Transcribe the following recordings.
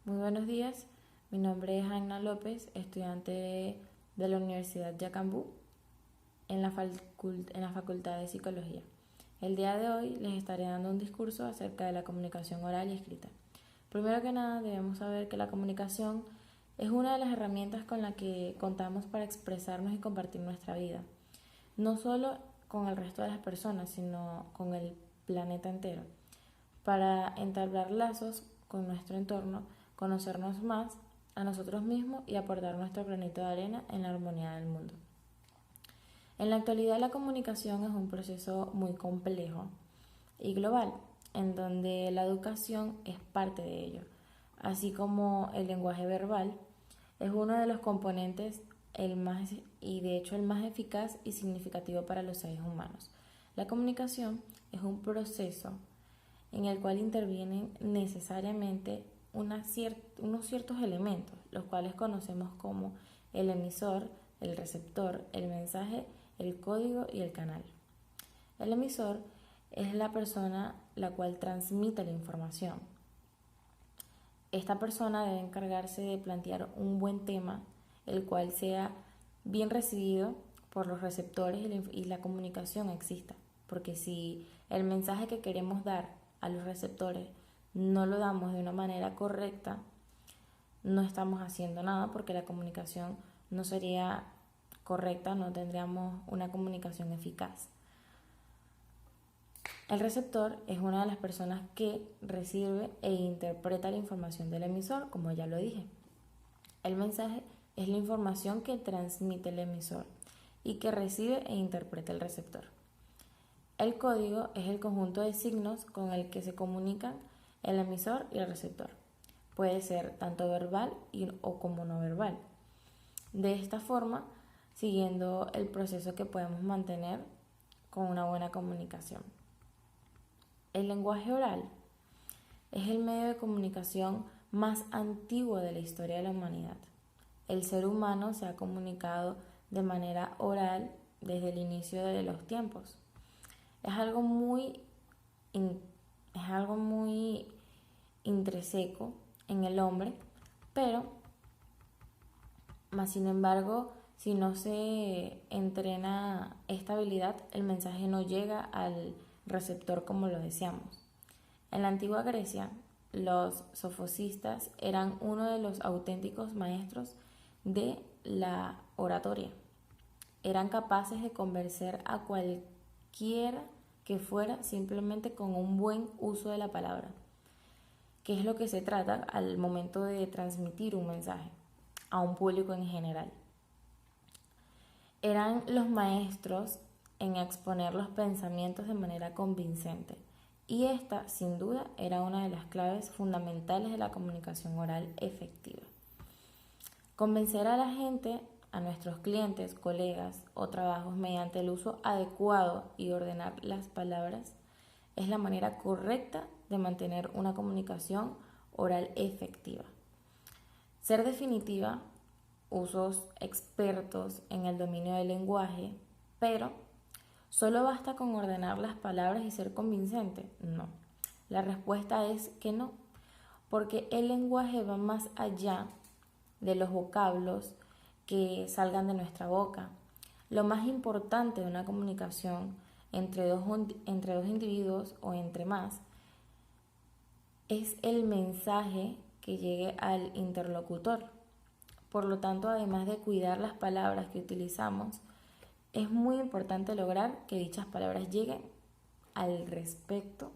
Muy buenos días, mi nombre es Ana López, estudiante de la Universidad Yacambú en la Facultad de Psicología. El día de hoy les estaré dando un discurso acerca de la comunicación oral y escrita. Primero que nada, debemos saber que la comunicación es una de las herramientas con la que contamos para expresarnos y compartir nuestra vida, no solo con el resto de las personas, sino con el planeta entero, para entablar lazos con nuestro entorno, conocernos más a nosotros mismos y aportar nuestro granito de arena en la armonía del mundo. En la actualidad la comunicación es un proceso muy complejo y global, en donde la educación es parte de ello, así como el lenguaje verbal es uno de los componentes el más eficaz y significativo para los seres humanos. La comunicación es un proceso en el cual intervienen necesariamente unos ciertos elementos, los cuales conocemos como el emisor, el receptor, el mensaje, el código y el canal. El emisor es la persona la cual transmite la información. Esta persona debe encargarse de plantear un buen tema, el cual sea bien recibido por los receptores y la comunicación exista. Porque si el mensaje que queremos dar a los receptores no lo damos de una manera correcta, no estamos haciendo nada porque la comunicación no sería correcta, no tendríamos una comunicación eficaz. El receptor es una de las personas que recibe e interpreta la información del emisor, como ya lo dije. El mensaje es la información que transmite el emisor y que recibe e interpreta el receptor. El código es el conjunto de signos con el que se comunican el emisor y el receptor. Puede ser tanto verbal o como no verbal. De esta forma, siguiendo el proceso que podemos mantener con una buena comunicación. El lenguaje oral es el medio de comunicación más antiguo de la historia de la humanidad. El ser humano se ha comunicado de manera oral desde el inicio de los tiempos. Es algo muy intrínseco en el hombre, pero más sin embargo, si no se entrena esta habilidad, el mensaje no llega al receptor como lo deseamos. En la antigua Grecia, los sofistas eran uno de los auténticos maestros de la oratoria. Eran capaces de convencer a cualquiera que fuera simplemente con un buen uso de la palabra, que es lo que se trata al momento de transmitir un mensaje a un público en general. Eran los maestros en exponer los pensamientos de manera convincente, y esta, sin duda, era una de las claves fundamentales de la comunicación oral efectiva. Convencer a la gente, a nuestros clientes, colegas o trabajos mediante el uso adecuado y ordenar las palabras es la manera correcta de mantener una comunicación oral efectiva. Ser definitiva, usos expertos en el dominio del lenguaje, pero ¿solo basta con ordenar las palabras y ser convincente? No. La respuesta es que no, porque el lenguaje va más allá de los vocablos que salgan de nuestra boca. Lo más importante de una comunicación entre dos individuos o entre más es el mensaje que llegue al interlocutor. Por lo tanto, además de cuidar las palabras que utilizamos, es muy importante lograr que dichas palabras lleguen al respecto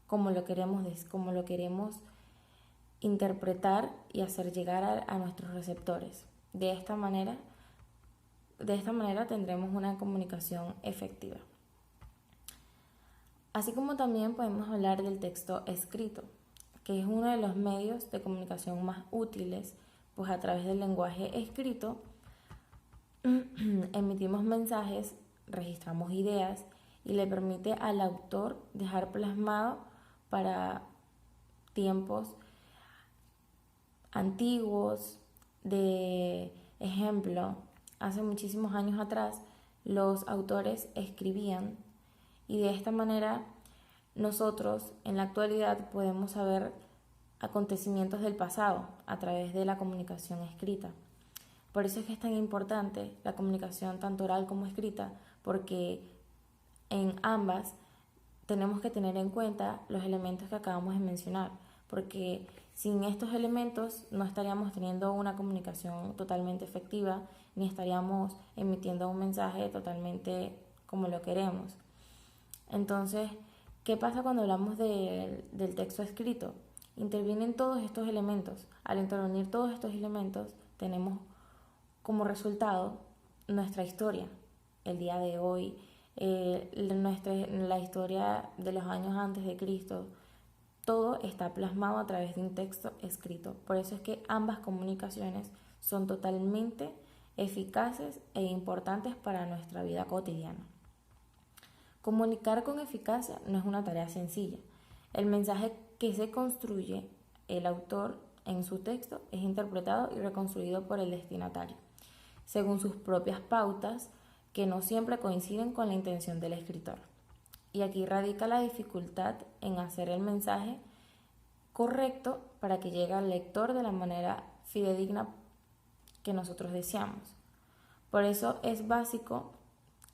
como lo queremos interpretar y hacer llegar a nuestros receptores. De esta manera tendremos una comunicación efectiva. Así como también podemos hablar del texto escrito, que es uno de los medios de comunicación más útiles, pues a través del lenguaje escrito emitimos mensajes, registramos ideas y le permite al autor dejar plasmado para tiempos antiguos. De ejemplo, hace muchísimos años atrás los autores escribían, y de esta manera nosotros en la actualidad podemos saber acontecimientos del pasado a través de la comunicación escrita. Por eso es que es tan importante la comunicación tanto oral como escrita, porque en ambas tenemos que tener en cuenta los elementos que acabamos de mencionar, porque sin estos elementos no estaríamos teniendo una comunicación totalmente efectiva, ni estaríamos emitiendo un mensaje totalmente como lo queremos. Entonces, ¿qué pasa cuando hablamos del texto escrito? Intervienen todos estos elementos. Al intervenir todos estos elementos, tenemos como resultado nuestra historia, el día de hoy, la historia de los años antes de Cristo. Todo está plasmado a través de un texto escrito. Por eso es que ambas comunicaciones son totalmente eficaces e importantes para nuestra vida cotidiana. Comunicar con eficacia no es una tarea sencilla. El mensaje que se construye el autor en su texto es interpretado y reconstruido por el destinatario, según sus propias pautas, que no siempre coinciden con la intención del escritor. Y aquí radica la dificultad en hacer el mensaje correcto para que llegue al lector de la manera fidedigna que nosotros deseamos. Por eso es básico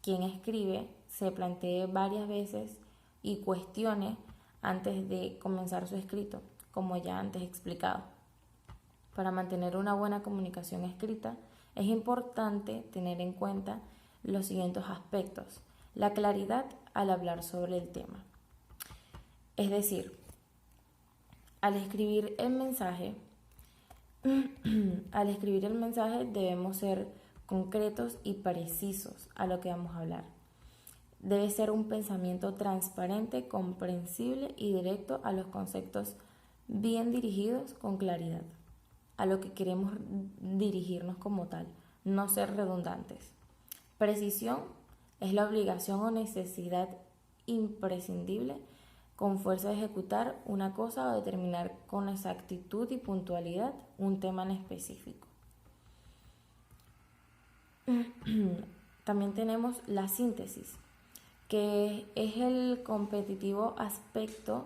quien escribe se plantee varias veces y cuestione antes de comenzar su escrito, como ya antes he explicado. Para mantener una buena comunicación escrita es importante tener en cuenta los siguientes aspectos. La claridad al hablar sobre el tema. Es decir, al escribir el mensaje debemos ser concretos y precisos a lo que vamos a hablar. Debe ser un pensamiento transparente, comprensible y directo a los conceptos bien dirigidos con claridad, a lo que queremos dirigirnos como tal, no ser redundantes. Precisión es la obligación o necesidad imprescindible con fuerza de ejecutar una cosa o determinar con exactitud y puntualidad un tema en específico. También tenemos la síntesis, que es el competitivo aspecto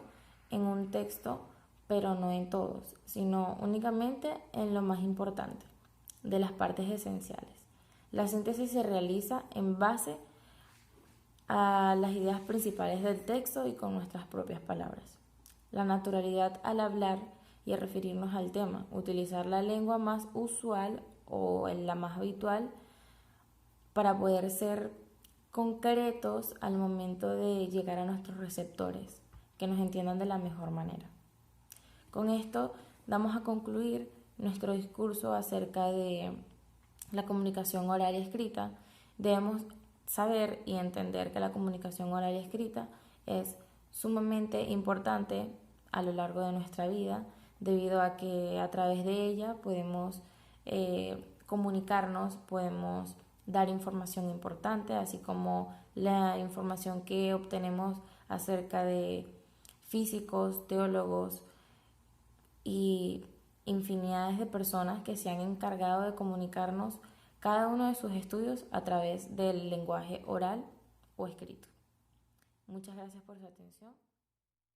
en un texto, pero no en todos, sino únicamente en lo más importante, de las partes esenciales. La síntesis se realiza en base a las ideas principales del texto y con nuestras propias palabras. La naturalidad al hablar y a referirnos al tema, utilizar la lengua más usual o la más habitual para poder ser concretos al momento de llegar a nuestros receptores, que nos entiendan de la mejor manera. Con esto damos a concluir nuestro discurso acerca de la comunicación oral y escrita. Debemos saber y entender que la comunicación oral y escrita es sumamente importante a lo largo de nuestra vida, debido a que a través de ella podemos comunicarnos, podemos dar información importante, así como la información que obtenemos acerca de físicos, teólogos y infinidades de personas que se han encargado de comunicarnos cada uno de sus estudios a través del lenguaje oral o escrito. Muchas gracias por su atención.